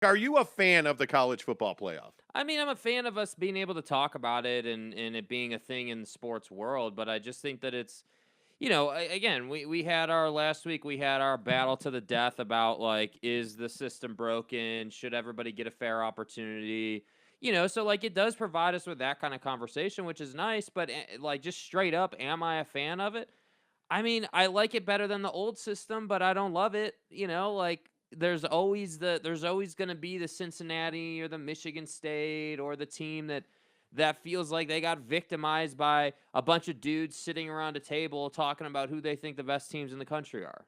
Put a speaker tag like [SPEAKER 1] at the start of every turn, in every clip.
[SPEAKER 1] Are you a fan of the college football playoff?
[SPEAKER 2] I mean, I'm a fan of us being able to talk about it and it being a thing in the sports world, but I just think that it's, again, we had our last week, we had our battle to the death about like, is the system broken? Should everybody get a fair opportunity? So like it does provide us with that kind of conversation, which is nice, but like just straight up, am I a fan of it? I mean, I like it better than the old system, but I don't love it. Like there's always going to be the Cincinnati or the Michigan State or the team that feels like they got victimized by a bunch of dudes sitting around a table talking about who they think the best teams in the country are.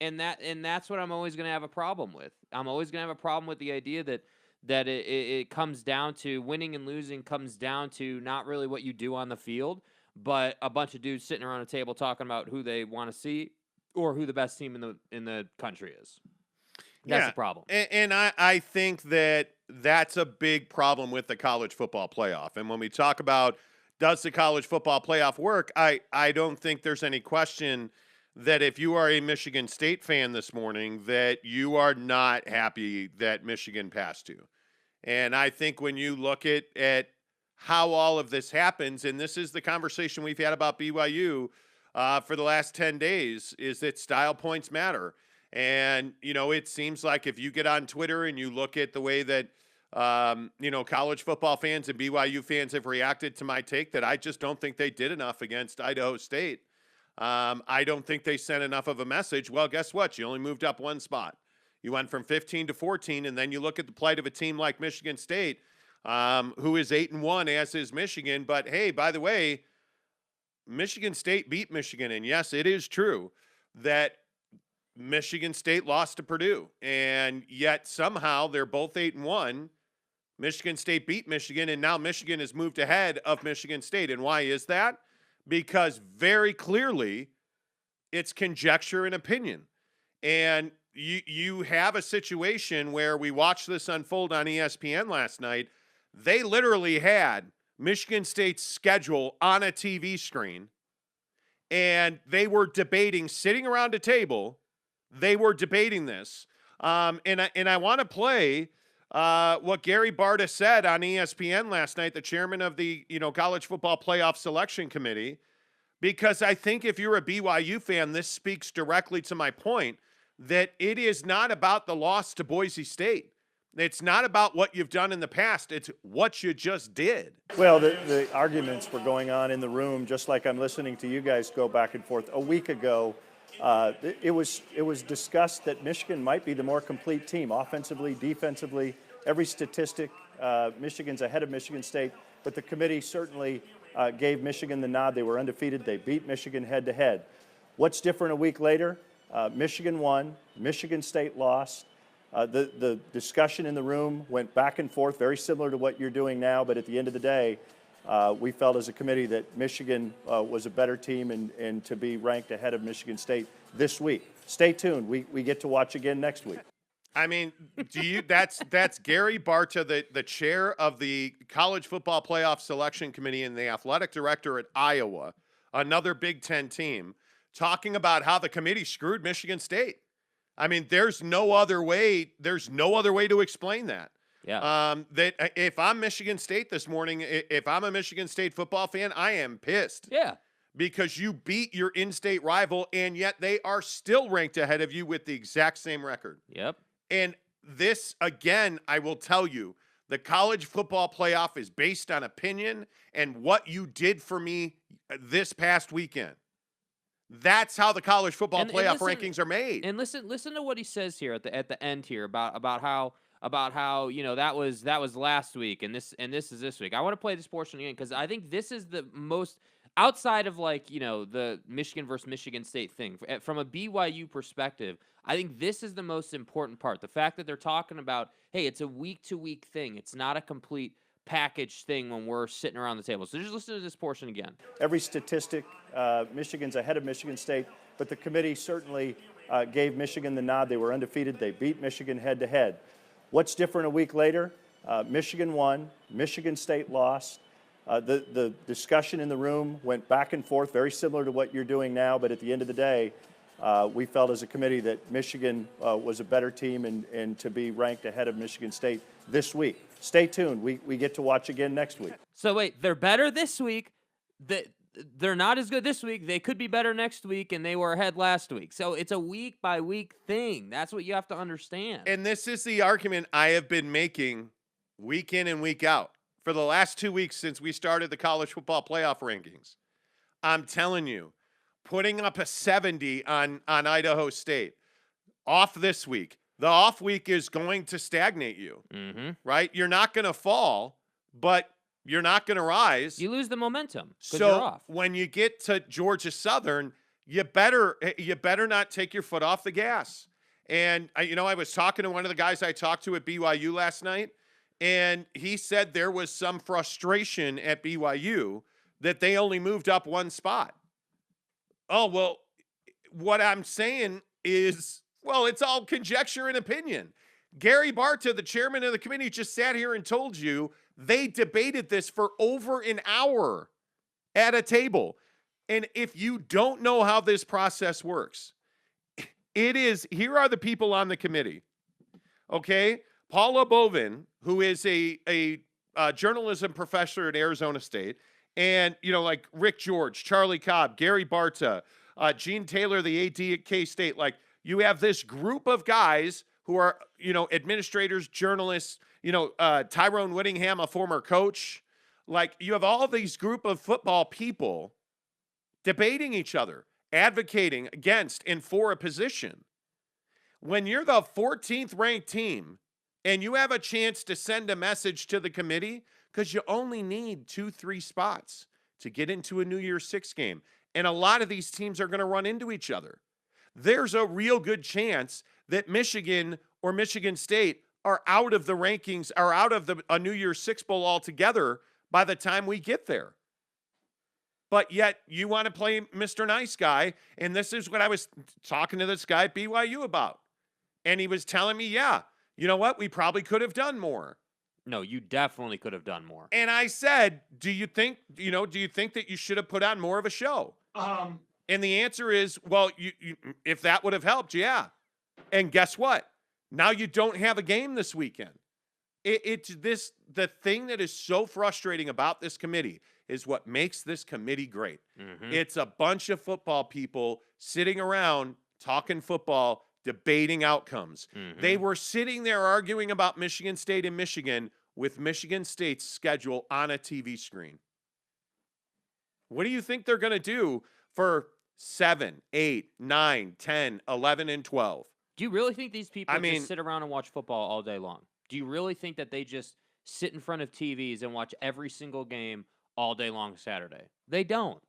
[SPEAKER 2] And that's what I'm always going to have a problem with. I'm always going to have a problem with the idea that it comes down to winning and losing comes down to not really what you do on the field, but a bunch of dudes sitting around a table talking about who they want to see or who the best team in the country is. That's
[SPEAKER 1] Yeah.
[SPEAKER 2] the problem.
[SPEAKER 1] And I think that that's a big problem with the college football playoff. And when we talk about does the college football playoff work, I don't think there's any question that if you are a Michigan State fan this morning, that you are not happy that Michigan passed you. And I think when you look at how all of this happens, and this is the conversation we've had about BYU for the last 10 days, is that style points matter. And, it seems like if you get on Twitter and you look at the way that, college football fans and BYU fans have reacted to my take that I just don't think they did enough against Idaho State. I don't think they sent enough of a message. Well, guess what? You only moved up one spot. You went from 15 to 14, and then you look at the plight of a team like Michigan State, who is 8-1, as is Michigan. But hey, by the way, Michigan State beat Michigan, and yes, it is true that Michigan State lost to Purdue, and yet somehow they're both 8-1. Michigan State beat Michigan, and now Michigan has moved ahead of Michigan State. And why is that? Because very clearly it's conjecture and opinion. And you have a situation where we watched this unfold on ESPN last night. They literally had Michigan State's schedule on a TV screen, and they were debating, sitting around a table, they were debating this. And I want to play what Gary Barta said on ESPN last night, the chairman of the college football playoff selection committee, because I think if you're a BYU fan, this speaks directly to my point that it is not about the loss to Boise State. It's not about what you've done in the past. It's what you just did.
[SPEAKER 3] Well, the arguments were going on in the room, just like I'm listening to you guys go back and forth. A week ago, it was discussed that Michigan might be the more complete team, offensively, defensively, every statistic. Michigan's ahead of Michigan State, but the committee certainly gave Michigan the nod. They were undefeated. They beat Michigan head-to-head. What's different a week later? Michigan won. Michigan State lost. The discussion in the room went back and forth, very similar to what you're doing now, but at the end of the day, we felt as a committee that Michigan was a better team and to be ranked ahead of Michigan State this week. Stay tuned. We get to watch again next week.
[SPEAKER 1] I mean, that's Gary Barta, the chair of the college football playoff selection committee and the athletic director at Iowa, another Big Ten team, talking about how the committee screwed Michigan State. I mean, there's no other way to explain that.
[SPEAKER 2] Yeah.
[SPEAKER 1] That if I'm Michigan State this morning, if I'm a Michigan State football fan, I am pissed.
[SPEAKER 2] Yeah.
[SPEAKER 1] Because you beat your in-state rival, and yet they are still ranked ahead of you with the exact same record.
[SPEAKER 2] Yep.
[SPEAKER 1] And this, again, I will tell you, the college football playoff is based on opinion and what you did for me this past weekend. That's how the college football playoff rankings are made.
[SPEAKER 2] And listen to what he says here at the end here about how that was last week and this is this week. I want to play this portion again because I think this is the most outside of the Michigan versus Michigan State thing from a BYU perspective. I think this is the most important part. The fact that they're talking about, hey, it's a week to week thing. It's not a complete package thing when we're sitting around the table. So just listen to this portion again.
[SPEAKER 3] Every statistic, Michigan's ahead of Michigan State, but the committee certainly gave Michigan the nod. They were undefeated. They beat Michigan head-to-head. What's different a week later? Michigan won. Michigan State lost. The discussion in the room went back and forth, very similar to what you're doing now, but at the end of the day, We felt as a committee that Michigan was a better team and to be ranked ahead of Michigan State this week. Stay tuned. We get to watch again next week.
[SPEAKER 2] So wait, they're better this week. They're not as good this week. They could be better next week, and they were ahead last week. So it's a week-by-week thing. That's what you have to understand.
[SPEAKER 1] And this is the argument I have been making week in and week out for the last 2 weeks since we started the college football playoff rankings. I'm telling you, putting up a 70 on Idaho State off this week, the off week is going to stagnate you, right? You're not going to fall, but you're not going to rise.
[SPEAKER 2] You lose the momentum because
[SPEAKER 1] So
[SPEAKER 2] you're off.
[SPEAKER 1] when you get to Georgia Southern, you better not take your foot off the gas. And I was talking to one of the guys I talked to at BYU last night, and he said there was some frustration at BYU that they only moved up one spot. Oh, well, what I'm saying is, well, it's all conjecture and opinion. Gary Barta, the chairman of the committee, just sat here and told you they debated this for over an hour at a table. And if you don't know how this process works, here are the people on the committee. Okay? Paula Bovin, who is a journalism professor at Arizona State, and, like Rick George, Charlie Cobb, Gary Barta, Gene Taylor, the AD at K-State. Like, you have this group of guys who are, administrators, journalists, Tyrone Whittingham, a former coach. Like, you have all these group of football people debating each other, advocating against and for a position. When you're the 14th ranked team and you have a chance to send a message to the committee, because you only need 2-3 spots to get into a New Year's Six game. And a lot of these teams are going to run into each other. There's a real good chance that Michigan or Michigan State are out of the rankings, are out of a New Year's Six Bowl altogether by the time we get there. But yet you want to play Mr. Nice Guy, and this is what I was talking to this guy at BYU about. And he was telling me, yeah, you know what? We probably could have done more.
[SPEAKER 2] No, you definitely could have done more.
[SPEAKER 1] And I said, do you think that you should have put on more of a show? And the answer is, well, you if that would have helped, yeah. And guess what? Now you don't have a game this weekend. The thing that is so frustrating about this committee is what makes this committee great. It's a bunch of football people sitting around talking football, debating outcomes. They were sitting there arguing about Michigan State and Michigan with Michigan State's schedule on a TV screen. What do you think they're going to do for 7, 8, 9, 10, 11, and 12?
[SPEAKER 2] Do you really think these people just sit around and watch football all day long? Do you really think that they just sit in front of TVs and watch every single game all day long Saturday? They don't.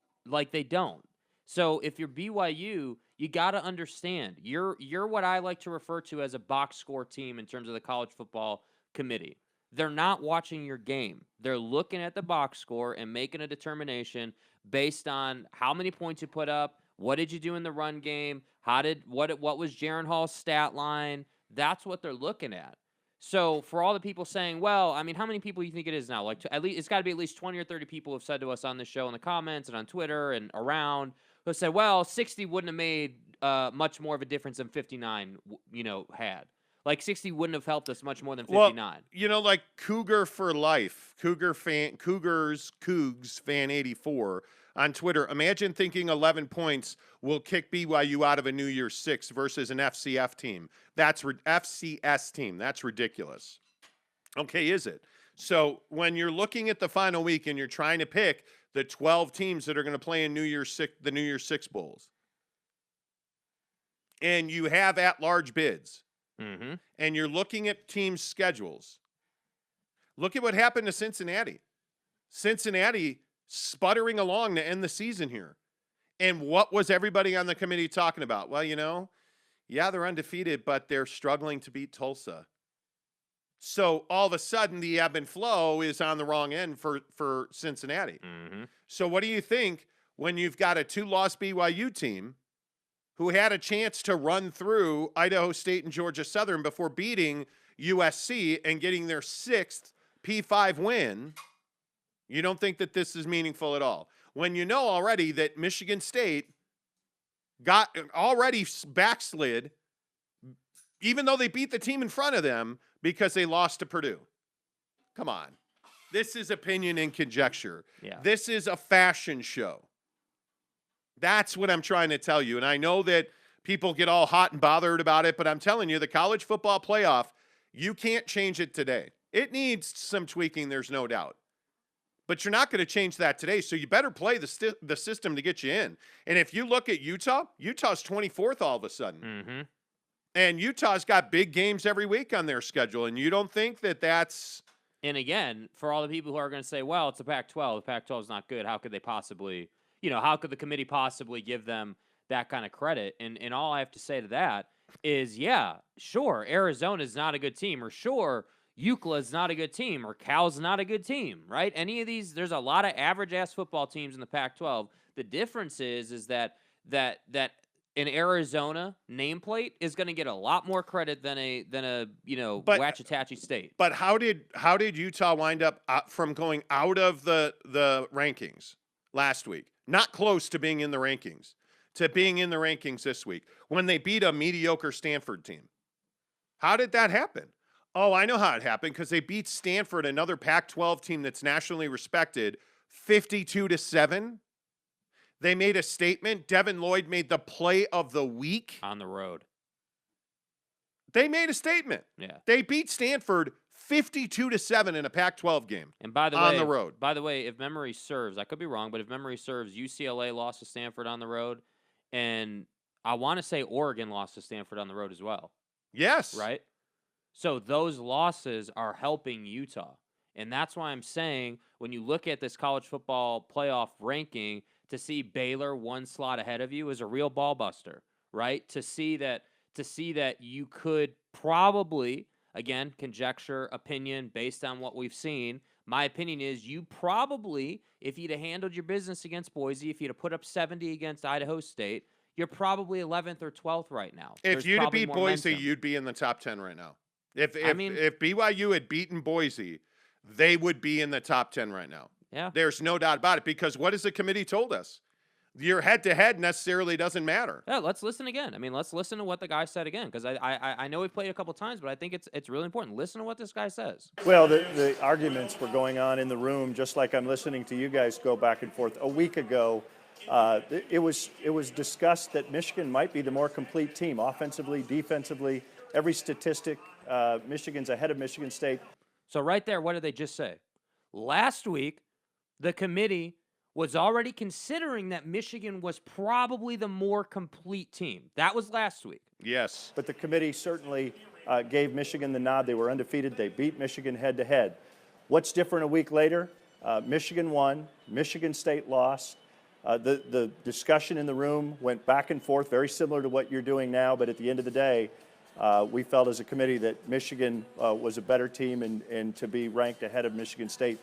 [SPEAKER 2] They don't. So if you're BYU, you got to understand, you're what I like to refer to as a box score team in terms of the college football committee. They're not watching your game. They're looking at the box score and making a determination based on how many points you put up, what did you do in the run game, what was Jaron Hall's stat line. That's what they're looking at. So for all the people saying, well, I mean, how many people do you think it is now? At least it's got to be at least 20 or 30 people who have said to us on this show in the comments and on Twitter and around who said, well, 60 wouldn't have made much more of a difference than 59, had. 60 wouldn't have helped us much more than 59.
[SPEAKER 1] Well, Cougar for life, Cougs fan 84 on Twitter. Imagine thinking 11 points will kick BYU out of a New Year's Six versus an FCS team. FCS team. That's ridiculous. Okay, is it? So when you're looking at the final week and you're trying to pick the 12 teams that are going to play in the New Year's Six Bowls, and you have at-large bids, and you're looking at teams' schedules, look at what happened to Cincinnati. Cincinnati sputtering along to end the season here. And what was everybody on the committee talking about? Well, yeah, they're undefeated, but they're struggling to beat Tulsa. So all of a sudden, the ebb and flow is on the wrong end for Cincinnati. So what do you think when you've got a 2-loss BYU team who had a chance to run through Idaho State and Georgia Southern before beating USC and getting their 6th P5 win? You don't think that this is meaningful at all. When you know already that Michigan State got already backslid, even though they beat the team in front of them because they lost to Purdue. Come on. This is opinion and conjecture.
[SPEAKER 2] Yeah.
[SPEAKER 1] This is a fashion show. That's what I'm trying to tell you. And I know that people get all hot and bothered about it, but I'm telling you, the college football playoff, you can't change it today. It needs some tweaking, there's no doubt. But you're not going to change that today, so you better play the system to get you in. And if you look at Utah's 24th all of a sudden.
[SPEAKER 2] Mm-hmm.
[SPEAKER 1] And Utah's got big games every week on their schedule, and you don't think that that's...
[SPEAKER 2] And again, for all the people who are going to say, well, it's a Pac-12. The Pac-12 is not good. How could they possibly, how could the committee possibly give them that kind of credit? And all I have to say to that is, yeah, sure, Arizona's not a good team, or sure, UCLA's not a good team, or Cal's not a good team, right? Any of these, there's a lot of average-ass football teams in the Pac-12. The difference is that an Arizona nameplate is going to get a lot more credit than a Waxahachie State.
[SPEAKER 1] But how did Utah wind up from going out of the rankings last week, not close to being in the rankings, to being in the rankings this week when they beat a mediocre Stanford team? How did that happen? Oh, I know how it happened, because they beat Stanford, another Pac-12 team that's nationally respected, 52-7. They made a statement. Devin Lloyd made the play of the week.
[SPEAKER 2] On the road.
[SPEAKER 1] They made a statement.
[SPEAKER 2] Yeah.
[SPEAKER 1] They beat Stanford 52-7 in a Pac-12 game.
[SPEAKER 2] And by the way,
[SPEAKER 1] on the road.
[SPEAKER 2] By the way, if memory serves, I could be wrong, but if memory serves, UCLA lost to Stanford on the road, and I want to say Oregon lost to Stanford on the road as well.
[SPEAKER 1] Yes.
[SPEAKER 2] Right? So those losses are helping Utah. And that's why I'm saying when you look at this college football playoff ranking, to see Baylor one slot ahead of you is a real ball buster, right? To see that you could probably, again, conjecture, opinion based on what we've seen. My opinion is you probably, if you'd have handled your business against Boise, if you'd have put up 70 against Idaho State, you're probably 11th or 12th right now.
[SPEAKER 1] If you'd have beat Boise, you'd be in the top 10 right now. If BYU had beaten Boise, they would be in the top 10 right now.
[SPEAKER 2] Yeah.
[SPEAKER 1] There's no doubt about it, because what has the committee told us? Your head-to-head necessarily doesn't matter.
[SPEAKER 2] Yeah, let's listen again. I mean, let's listen to what the guy said again, because I know we played a couple times, but I think it's really important. Listen to what this guy says.
[SPEAKER 3] Well, the arguments were going on in the room, just like I'm listening to you guys go back and forth. A week ago, it was discussed that Michigan might be the more complete team, offensively, defensively, every statistic. Michigan's ahead of Michigan State.
[SPEAKER 2] So right there, what did they just say? Last week, the committee was already considering that Michigan was probably the more complete team. That was last week.
[SPEAKER 1] Yes.
[SPEAKER 3] But the committee certainly gave Michigan the nod. They were undefeated. They beat Michigan head-to-head. What's different a week later? Michigan won. Michigan State lost. The discussion in the room went back and forth, very similar to what you're doing now, but at the end of the day, we felt as a committee that Michigan was a better team and to be ranked ahead of Michigan State.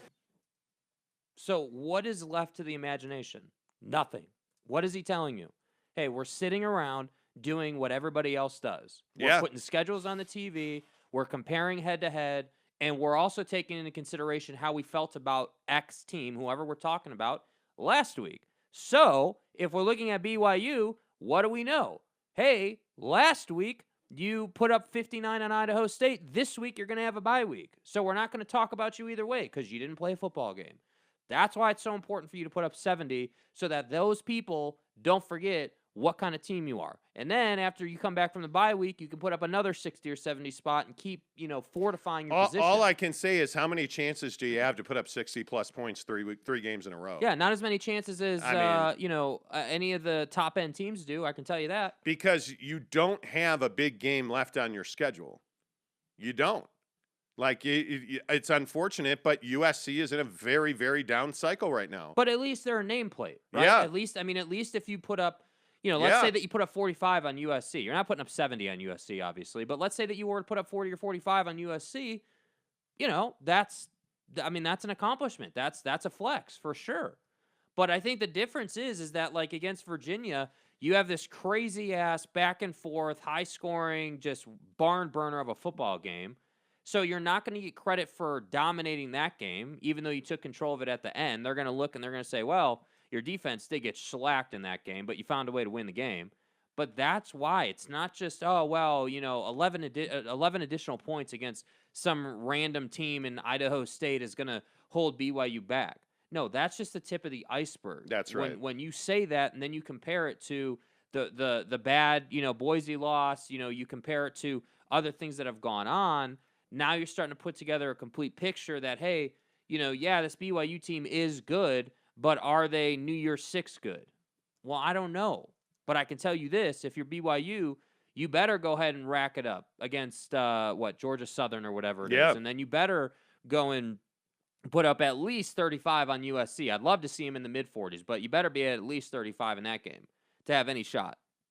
[SPEAKER 2] So what is left to the imagination? Nothing. What is he telling you? Hey, we're sitting around doing what everybody else does. We're putting schedules on the TV. We're comparing head-to-head. And we're also taking into consideration how we felt about X team, whoever we're talking about, last week. So if we're looking at BYU, what do we know? Hey, last week, you put up 59 on Idaho State. This week, you're going to have a bye week. So we're not going to talk about you either way because you didn't play a football game. That's why it's so important for you to put up 70 so that those people don't forget what kind of team you are. And then after you come back from the bye week, you can put up another 60 or 70 spot and keep, fortifying your position.
[SPEAKER 1] All I can say is, how many chances do you have to put up 60-plus points three games in a row?
[SPEAKER 2] Yeah, not as many chances as, any of the top-end teams do. I can tell you that.
[SPEAKER 1] Because you don't have a big game left on your schedule. You don't. Like, it's unfortunate, but USC is in a very, very down cycle right now.
[SPEAKER 2] But at least they're a nameplate, right?
[SPEAKER 1] Yeah.
[SPEAKER 2] At least if you put up, let's say that you put up 45 on USC. You're not putting up 70 on USC, obviously. But let's say that you were to put up 40 or 45 on USC, that's an accomplishment. That's a flex for sure. But I think the difference is that, like, against Virginia, you have this crazy-ass back-and-forth, high-scoring, just barn burner of a football game. So you're not going to get credit for dominating that game, even though you took control of it at the end. They're going to look and they're going to say, well, your defense did get shellacked in that game, but you found a way to win the game. But that's why it's not just, oh, well, 11 additional points against some random team in Idaho State is going to hold BYU back. No, that's just the tip of the iceberg.
[SPEAKER 1] That's right.
[SPEAKER 2] When you say that and then you compare it to the bad, Boise loss, you compare it to other things that have gone on, now you're starting to put together a complete picture that, hey, this BYU team is good, but are they New Year's Six good? Well, I don't know. But I can tell you this, if you're BYU, you better go ahead and rack it up against, Georgia Southern or whatever it is. And then you better go and put up at least 35 on USC. I'd love to see him in the mid-40s, but you better be at least 35 in that game to have any shot.